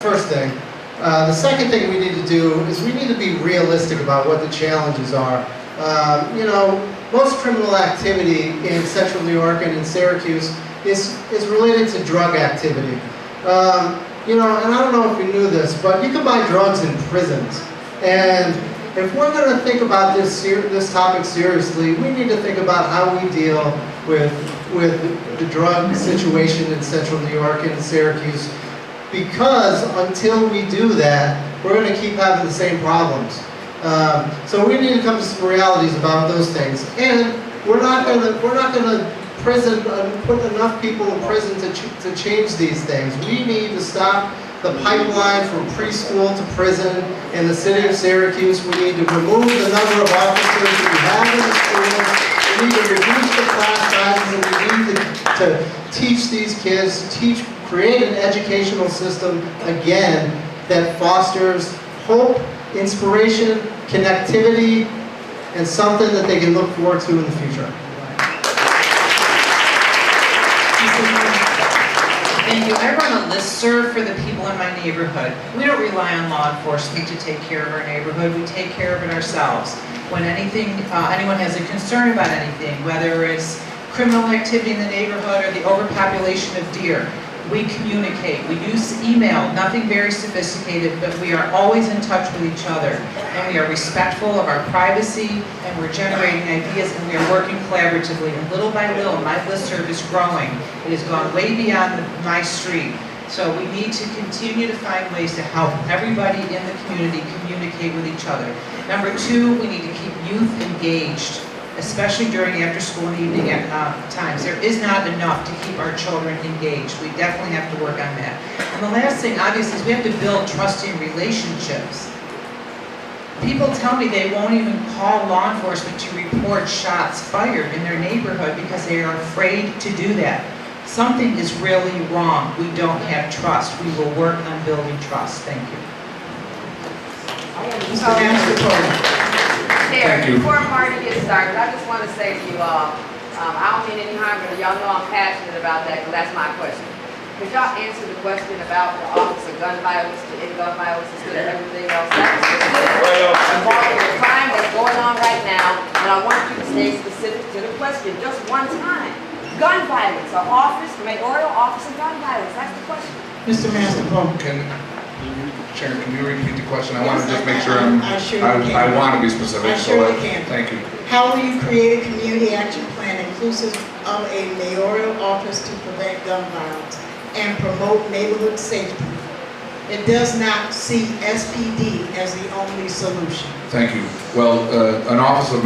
First thing. The second thing we need to do is we need to be realistic about what the challenges are. Most criminal activity in Central New York and in Syracuse is related to drug activity. And I don't know if you knew this, but you can buy drugs in prisons. And if we're going to think about this topic seriously, we need to think about how we deal with the drug situation in Central New York and in Syracuse. Because until we do that, we're going to keep having the same problems. So we need to come to some realities about those things. And we're not going to put enough people in prison to change these things. We need to stop the pipeline from preschool to prison in the city of Syracuse. We need to remove the number of officers that we have in the schools. We need to reduce the class sizes, and we need to teach these kids, create an educational system, again, that fosters hope, inspiration, connectivity, and something that they can look forward to in the future. Thank you. I run a listserv for the people in my neighborhood. We don't rely on law enforcement to take care of our neighborhood. We take care of it ourselves. When anyone has a concern about anything, whether it's criminal activity in the neighborhood or the overpopulation of deer, we communicate. We use email, nothing very sophisticated, but we are always in touch with each other. And we are respectful of our privacy, and we're generating ideas, and we are working collaboratively. And little by little, my listserv is growing. It has gone way beyond my street. So we need to continue to find ways to help everybody in the community communicate with each other. Number two, we need to keep youth engaged, especially during after school and evening times. There is not enough to keep our children engaged. We definitely have to work on that. And the last thing, obviously, is we have to build trusting relationships. People tell me they won't even call law enforcement to report shots fired in their neighborhood because they are afraid to do that. Something is really wrong. We don't have trust. We will work on building trust. Thank you. There, before Marty gets started, I just want to say to you all, I don't mean any harm, but y'all know I'm passionate about that, because that's my question. Could y'all answer the question about the Office of Gun Violence to end gun violence instead of everything else? That's involving the crime that's going on right now, and I want you to stay specific to the question just one time. Gun violence, the office, the Mayoral Office of Gun Violence, that's the question. Mr. Masterpool. Sharon, can you repeat the question? I want to just make sure I want to be specific. I surely can. Thank you. How will you create a community action plan inclusive of a mayoral office to prevent gun violence and promote neighborhood safety? It does not see SPD as the only solution. Thank you. Well, an office of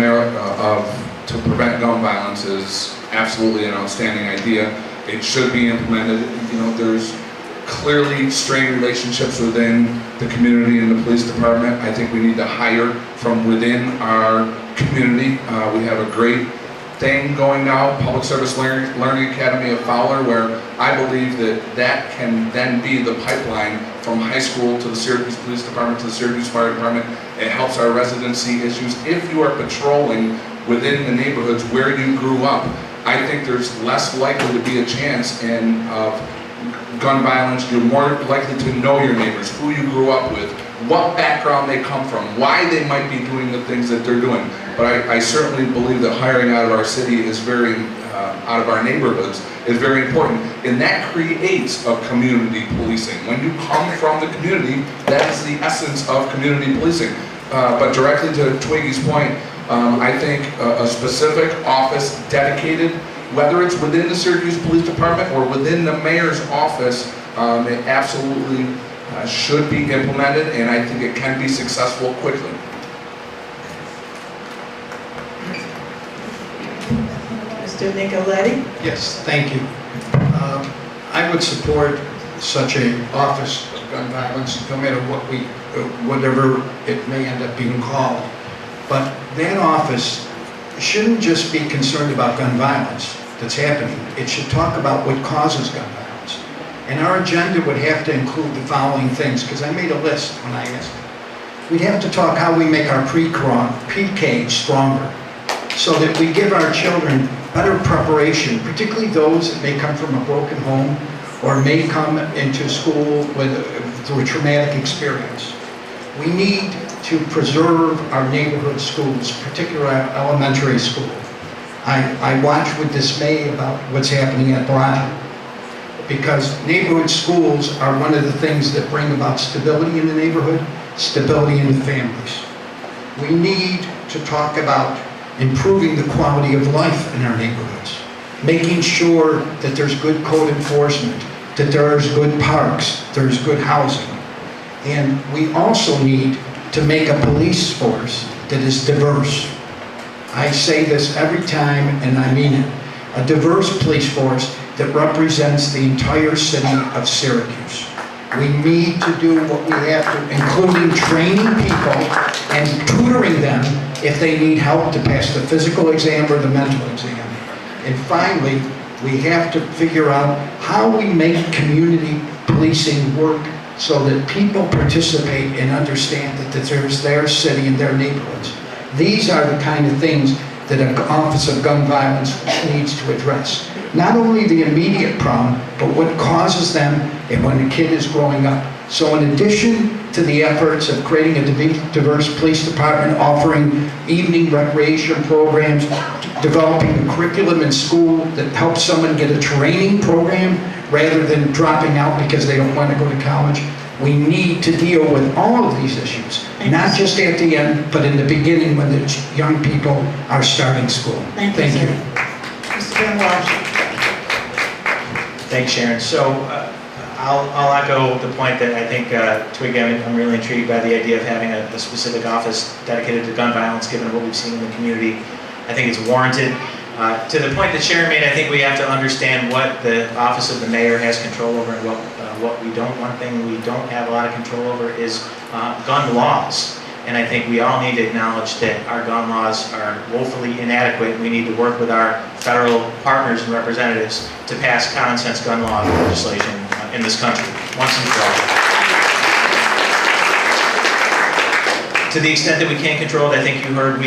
to prevent gun violence is absolutely an outstanding idea. It should be implemented. There's clearly strained relationships within the community and the police department. I think we need to hire from within our community. We have a great thing going now, Public Service Learning Academy of Fowler, where I believe that can then be the pipeline from high school to the Syracuse Police Department to the Syracuse Fire Department. It helps our residency issues. If you are patrolling within the neighborhoods where you grew up, I think there's less likely to be a chance of gun violence. You're more likely to know your neighbors, who you grew up with, what background they come from, why they might be doing the things that they're doing. But I certainly believe that hiring out of our city is out of our neighborhoods is very important. And that creates a community policing. When you come from the community, that is the essence of community policing. But directly to Twiggy's point, I think a specific office dedicated, whether it's within the Syracuse Police Department or within the mayor's office, it absolutely should be implemented, and I think it can be successful quickly. Mr. Nicoletti? Yes, thank you. I would support such an office of gun violence, no matter whatever it may end up being called. But that office shouldn't just be concerned about gun violence that's happening. It should talk about what causes gun violence. And our agenda would have to include the following things, because I made a list when I asked. We'd have to talk how we make our pre-K stronger, so that we give our children better preparation, particularly those that may come from a broken home or may come into school through a traumatic experience. We need to preserve our neighborhood schools, particularly our elementary school. I watch with dismay about what's happening at Broad, because neighborhood schools are one of the things that bring about stability in the neighborhood, stability in the families. We need to talk about improving the quality of life in our neighborhoods, making sure that there's good code enforcement, that there's good parks, there's good housing. And we also need to make a police force that is diverse. I say this every time, and I mean it. A diverse police force that represents the entire city of Syracuse. We need to do what we have to, including training people and tutoring them if they need help to pass the physical exam or the mental exam. And finally, we have to figure out how we make community policing work so that people participate and understand that there's their city and their neighborhoods. These are the kind of things that an Office of Gun Violence needs to address. Not only the immediate problem, but what causes them and when a kid is growing up. So in addition to the efforts of creating a diverse police department, offering evening recreation programs, developing a curriculum in school that helps someone get a training program rather than dropping out because they don't want to go to college, we need to deal with all of these issues, not just at the end, but in the beginning when the young people are starting school. Thank you. Mr. Ben Walsh. Thanks, Sharon. So I'll echo the point that I think, again, I'm really intrigued by the idea of having a specific office dedicated to gun violence, given what we've seen in the community. I think it's warranted. To the point that Sharon made, I think we have to understand what the Office of the Mayor has control over and what we don't. One thing we don't have a lot of control over is gun laws. And I think we all need to acknowledge that our gun laws are woefully inadequate. We need to work with our federal partners and representatives to pass common sense gun law legislation in this country, once and for all. To the extent that we can't control it, I think you heard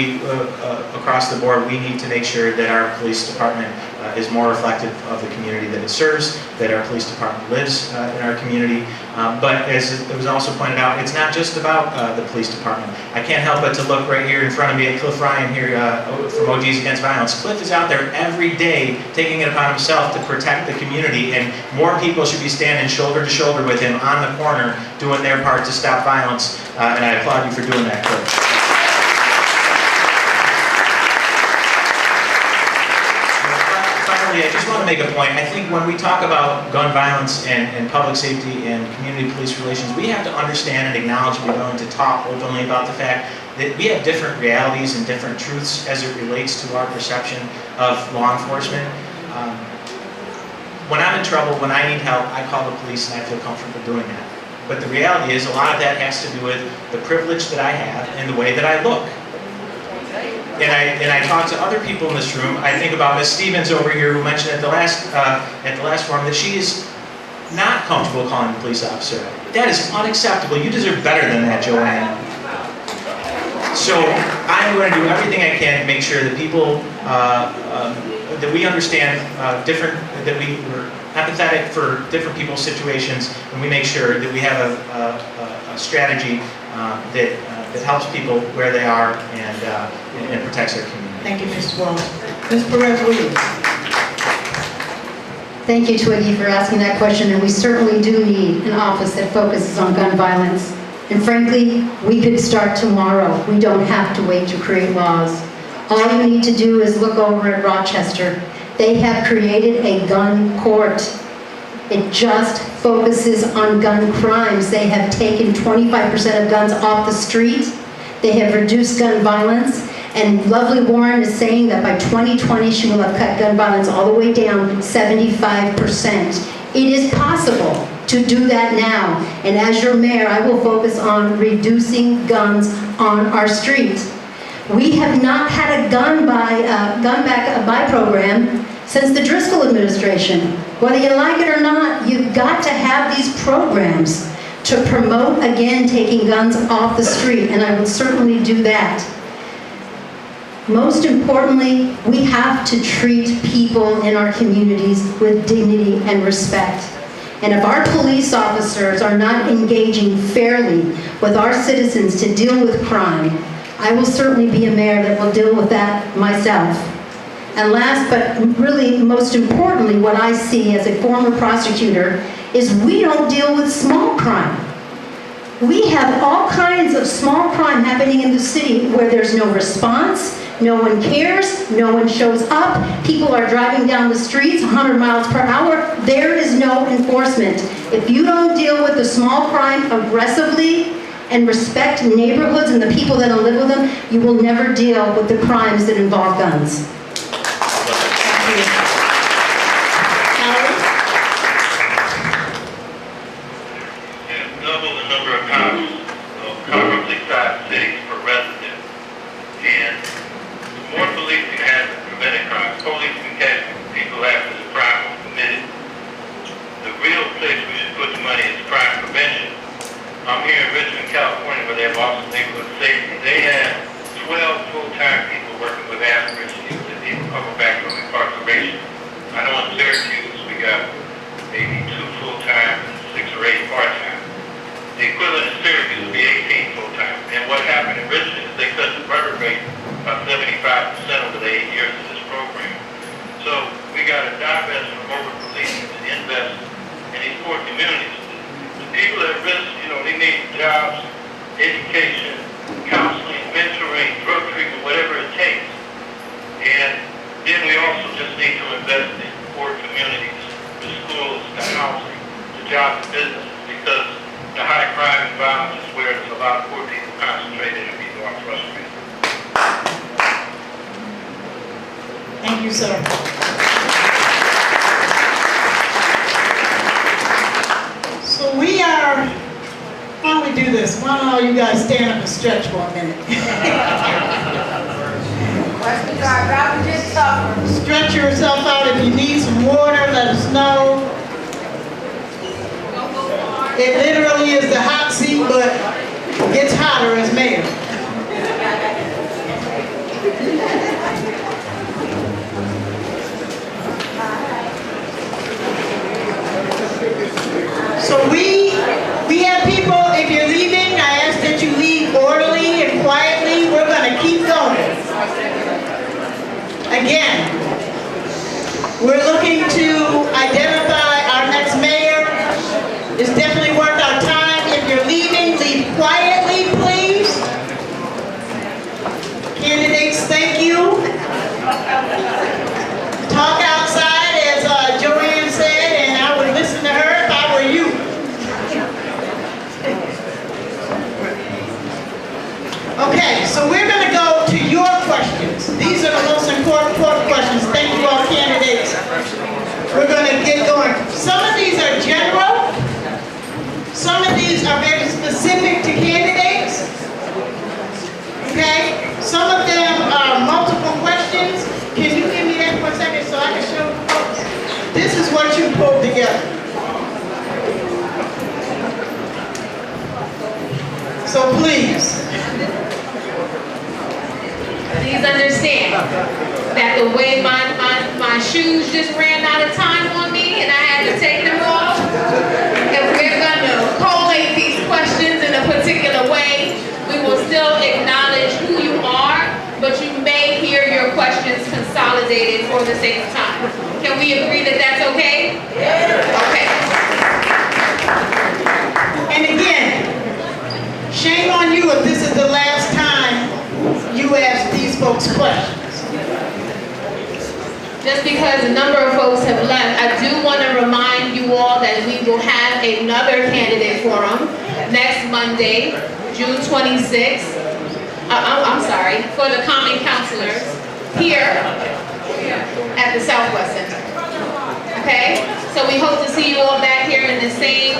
across the board, we need to make sure that our police department is more reflective of the community that it serves, that our police department lives in our community. But as it was also pointed out, it's not just about the police department. I can't help but to look right here in front of me at Cliff Ryan here from OGs Against Violence. Cliff is out there every day taking it upon himself to protect the community, and more people should be standing shoulder to shoulder with him on the corner doing their part to stop violence, and I applaud you for doing that, Cliff. I just want to make a point. I think when we talk about gun violence and public safety and community police relations, we have to understand and acknowledge and be willing to talk openly about the fact that we have different realities and different truths as it relates to our perception of law enforcement. When I'm in trouble, when I need help, I call the police and I feel comfortable doing that. But the reality is a lot of that has to do with the privilege that I have and the way that I look. And I talk to other people in this room. I think about Ms. Stevens over here, who mentioned at the last forum that she is not comfortable calling the police officer. That is unacceptable. You deserve better than that, Joanne. So I'm going to do everything I can to make sure that people that we understand that we're empathetic for different people's situations, and we make sure that we have a strategy that helps people where they are and protects our community. Thank you, Mr. Walsh. Ms. Perez-Williams. Thank you, Twiggy, for asking that question, and we certainly do need an office that focuses on gun violence. And frankly, we could start tomorrow. We don't have to wait to create laws. All you need to do is look over at Rochester. They have created a gun court. It just focuses on gun crimes. They have taken 25% of guns off the street. They have reduced gun violence. And lovely Warren is saying that by 2020, she will have cut gun violence all the way down 75%. It is possible to do that now. And as your mayor, I will focus on reducing guns on our streets. We have not had a gun back buy program since the Driscoll administration. Whether you like it or not, you've got to have these programs to promote, again, taking guns off the street, and I would certainly do that. Most importantly, we have to treat people in our communities with dignity and respect. And if our police officers are not engaging fairly with our citizens to deal with crime, I will certainly be a mayor that will deal with that myself. And last, but really most importantly, what I see as a former prosecutor is we don't deal with small crime. We have all kinds of small crime happening in the city where there's no response, no one cares, no one shows up, people are driving down the streets 100 miles per hour, there is no enforcement. If you don't deal with the small crime aggressively and respect neighborhoods and the people that live with them, you will never deal with the crimes that involve guns. Double the number of cops comparably sized cities per resident. And the more police you have in preventing crimes, police can catch people after the crime was committed. The real place we should put the money is crime prevention. I'm here in Richmond, California, where they have Office of Neighborhood Safety. They have 12 full-time people working with average youth and people coming back from incarceration. I know in Syracuse we got maybe 2 full-time and 6 or 8 part-time. The equivalent in Syracuse would be 18 full-time. And what happened in Richmond is they cut the murder rate by 75% over the 8 years of this program. So we got to divest from over-policing to invest in these poor communities. The people at risk, they need jobs, education, counseling, mentoring, drug treatment, whatever it takes. And then we also just need to invest in poor communities, the schools, the housing, the jobs and businesses, because the high crime and violence is where there's a lot of poor people concentrated and people are frustrated. Thank you, sir. So why don't we do this? Why don't all you guys stand up and stretch for a minute? Questions are about to get tougher. Stretch yourself out. If you need some water, let us know. It literally is the hot seat, but it gets hotter as mayor. So we have people, if you're leaving, I ask that you leave orderly and quietly. We're going to keep going. Again, we're looking to identify our next mayor. It's definitely worth our time. If you're leaving, leave quietly, please. Candidates, thank you. Talk outside, as Joanne said, and I would listen to her if I were you. Okay, so we're going to go to your questions. These are the most important questions. Thank you all, candidates. We're going to get going. Some of these are general. Some of these are very specific to candidates. Okay? Some of them are multiple questions. Can you give me that for a second so I can show the folks? This is what you pulled together. So please. Please understand that the way my shoes just ran out of time on me and I had to take them off, if we're going to collate these questions in a particular way, we will still acknowledge who you are, but you may hear your questions consolidated for the sake of time. Can we agree that that's okay? Okay. And again, shame on you if this is the last time you ask these folks questions. Just because a number of folks have left, I do want to remind you all that we will have another candidate forum next Monday, June 26th. I'm sorry, for the common councilors here at the Southwest Center. Okay? So we hope to see you all back here in the same,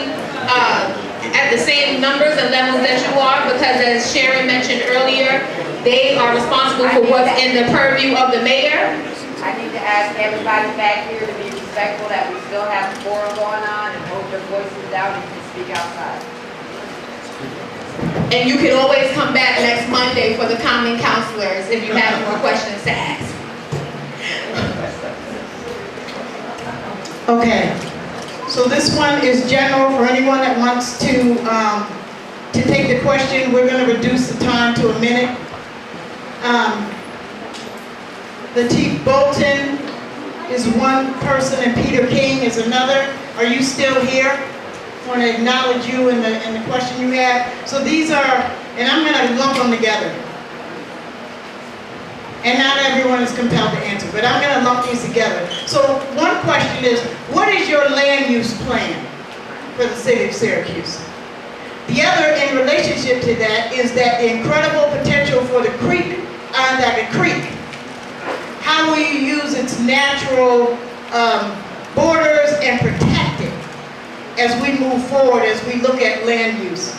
at the same numbers and levels that you are, because as Sharon mentioned earlier, they are responsible for what's in the purview of the mayor. I need to ask everybody back here to be respectful that we still have a forum going on and hold your voices down and you can speak outside. And you can always come back next Monday for the common councilors if you have more questions to ask. Okay. So this one is general for anyone that wants to take the question. We're going to reduce the time to a minute. Lateef Bolton is one person and Peter King is another. Are you still here? I want to acknowledge you in the question you had. So these are, and I'm going to lump them together. And not everyone is compelled to answer, but I'm going to lump these together. So one question is, what is your land use plan for the city of Syracuse? The other, in relationship to that, is that the incredible potential for the creek, Onondaga Creek. How will you use its natural borders and protect it as we move forward, as we look at land use?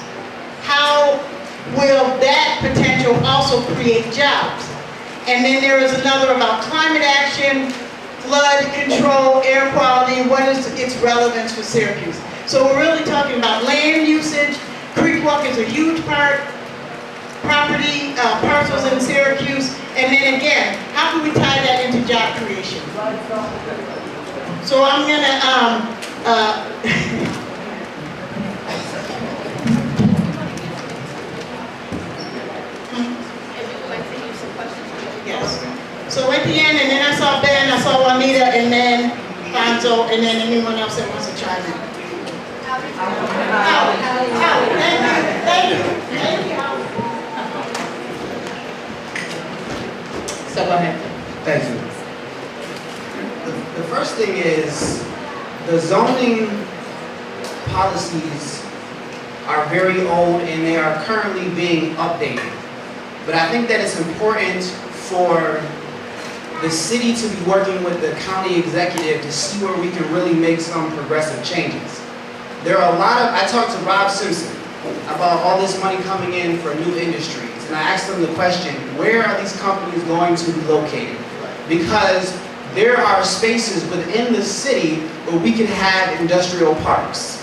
How will that potential also create jobs? And then there is another about climate action, flood control, air quality. What is its relevance for Syracuse? So we're really talking about land usage. Creek Walk is a huge part. Property, parcels in Syracuse. And then again, how can we tie that into job creation? So I'm gonna, yes. So at the end, and then I saw Ben, I saw Juanita, and then Fonzo, and then anyone else that wants to chime in. Howard, thank you. So go ahead. Thank you. The first thing is, the zoning policies are very old and they are currently being updated. But I think that it's important for the city to be working with the county executive to see where we can really make some progressive changes. There are a lot of, I talked to Rob Simpson about all this money coming in for new industries, and I asked him the question, where are these companies going to be located? Because there are spaces within the city where we can have industrial parks.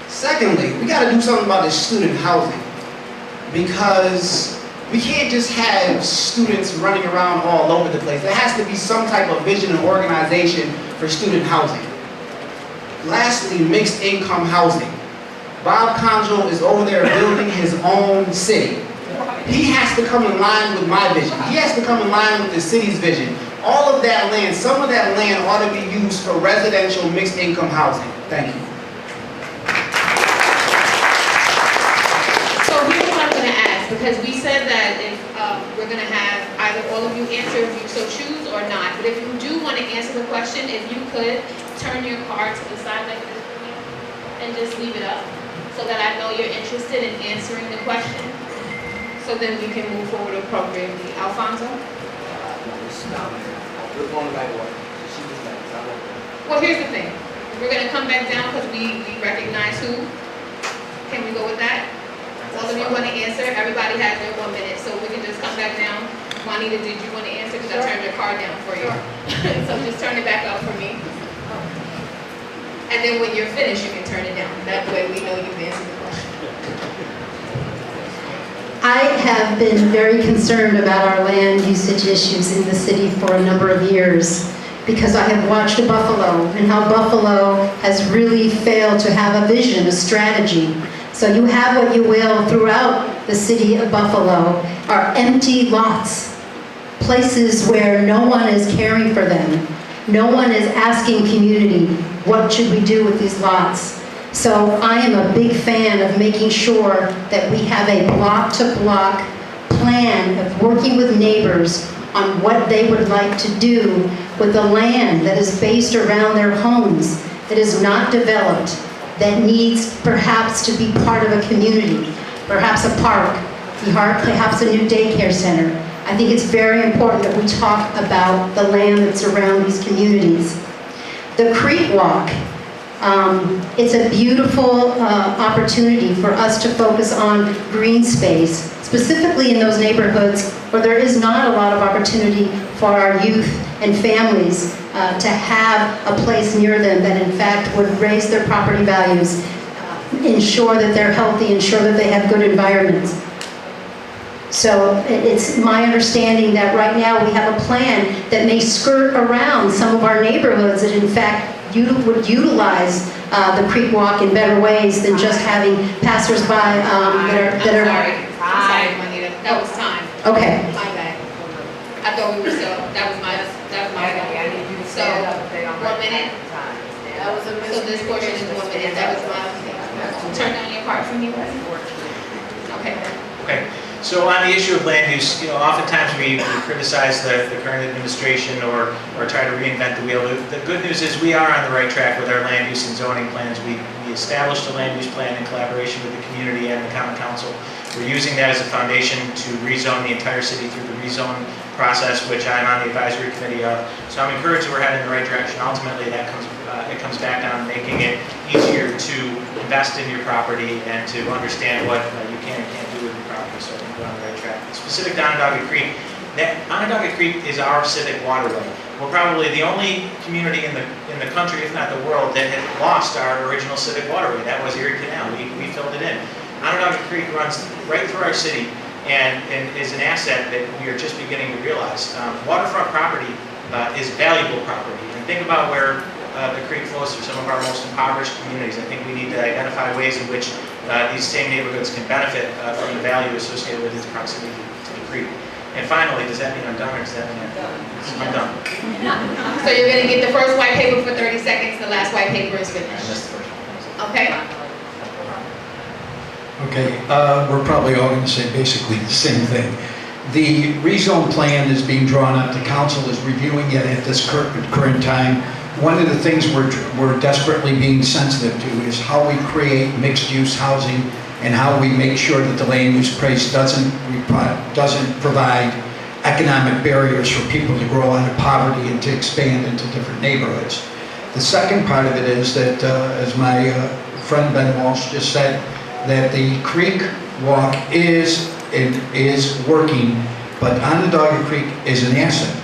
Secondly, we got to do something about this student housing, because we can't just have students running around all over the place. There has to be some type of vision and organization for student housing. Lastly, mixed income housing. Bob Conjo is over there building his own city. He has to come in line with my vision. He has to come in line with the city's vision. All of that land, some of that land ought to be used for residential mixed income housing. Thank you. So here's what I'm going to ask, because we said that if we're going to have either all of you answer if you so choose or not. But if you do want to answer the question, if you could turn your card to the side like this for me and just leave it up so that I know you're interested in answering the question. So then we can move forward appropriately. Alfonso? Well, here's the thing. We're going to come back down because we recognize who. Can we go with that? All of you want to answer? Everybody has their 1 minute, so we can just come back down. Juanita, did you want to answer? Because I turned your card down for you. So just turn it back up for me. And then when you're finished, you can turn it down. That way we know you've answered the question. I have been very concerned about our land usage issues in the city for a number of years because I have watched Buffalo and how Buffalo has really failed to have a vision, a strategy. So you have what you will throughout the city of Buffalo are empty lots, places where no one is caring for them. No one is asking community, what should we do with these lots? So I am a big fan of making sure that we have a block-to-block plan of working with neighbors on what they would like to do with the land that is based around their homes, that is not developed, that needs perhaps to be part of a community, perhaps a park, perhaps a new daycare center. I think it's very important that we talk about the land that's around these communities. The Creek Walk, it's a beautiful opportunity for us to focus on green space, specifically in those neighborhoods where there is not a lot of opportunity for our youth and families to have a place near them that in fact would raise their property values, ensure that they're healthy, ensure that they have good environments. So it's my understanding that right now we have a plan that may skirt around some of our neighborhoods that in fact would utilize the creek walk in better ways than just having passersby that are... I'm sorry, Juanita, that was time. Okay. My bad. I thought we were still, that was my I need you to So, stand up if they don't 1 minute. time. That was a So this portion is 1 minute, that was my thing. Turn down your card for me, Okay. Okay, so on the issue of land use, oftentimes we criticize the current administration or try to reinvent the wheel. The good news is we are on the right track with our land use and zoning plans. We established a land use plan in collaboration with the community and the common council. We're using that as a foundation to rezone the entire city through the rezone process, which I'm on the advisory committee of. So I'm encouraged that we're heading in the right direction. Ultimately, it comes back down to making it easier to invest in your property and to understand what you can and can't do with your property. So I think we're on the right track. Specific to Onondaga Creek, Onondaga Creek is our civic waterway. We're probably the only community in the country, if not the world, that had lost our original civic waterway. That was Erie Canal. We filled it in. Onondaga Creek runs right through our city and is an asset that we are just beginning to realize. Waterfront property is valuable property. And think about where the creek flows through some of our most impoverished communities. I think we need to identify ways in which these same neighborhoods can benefit from the value associated with its proximity to the creek. And finally, does that mean I'm done or does that mean I'm done? So you're gonna get the first white paper for 30 seconds, the last white paper is I finished. missed the first one. Okay? Okay, we're probably all going to say basically the same thing. The rezone plan is being drawn up, the council is reviewing it at this current time. One of the things we're desperately being sensitive to is how we create mixed-use housing and how we make sure that the land use price doesn't provide economic barriers for people to grow out of poverty and to expand into different neighborhoods. The second part of it is that, as my friend Ben Walsh just said, that the creek walk is working, but Onondaga Creek is an asset.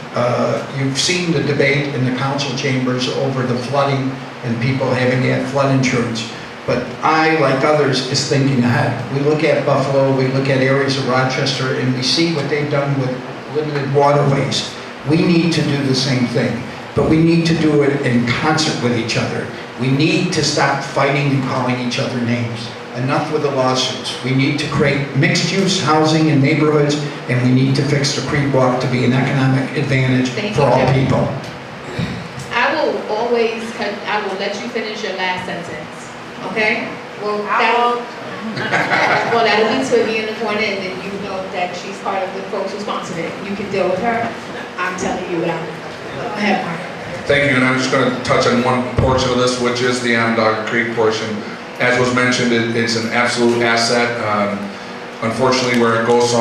You've seen the debate in the council chambers over the flooding and people having to have flood insurance. But I, like others, is thinking ahead. We look at Buffalo, we look at areas of Rochester, and we see what they've done with limited waterways. We need to do the same thing, but we need to do it in concert with each other. We need to stop fighting and calling each other names. Enough with the lawsuits. We need to create mixed-use housing in neighborhoods, and we need to fix the creek walk to be an economic advantage for all people. I will let you finish your last sentence, okay? Well, that'll be Twiggy in the corner, and then you know that she's part of the folks who sponsored it. You can deal with her. I'm telling you what Go ahead, Mark. Thank you, and I'm just going to touch on one portion of this, which is the Onondaga Creek portion. As was mentioned, it's an absolute asset. Unfortunately, where it goes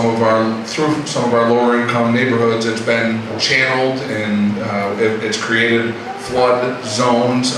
through some of our lower income neighborhoods, it's been channeled and it's created flood zones.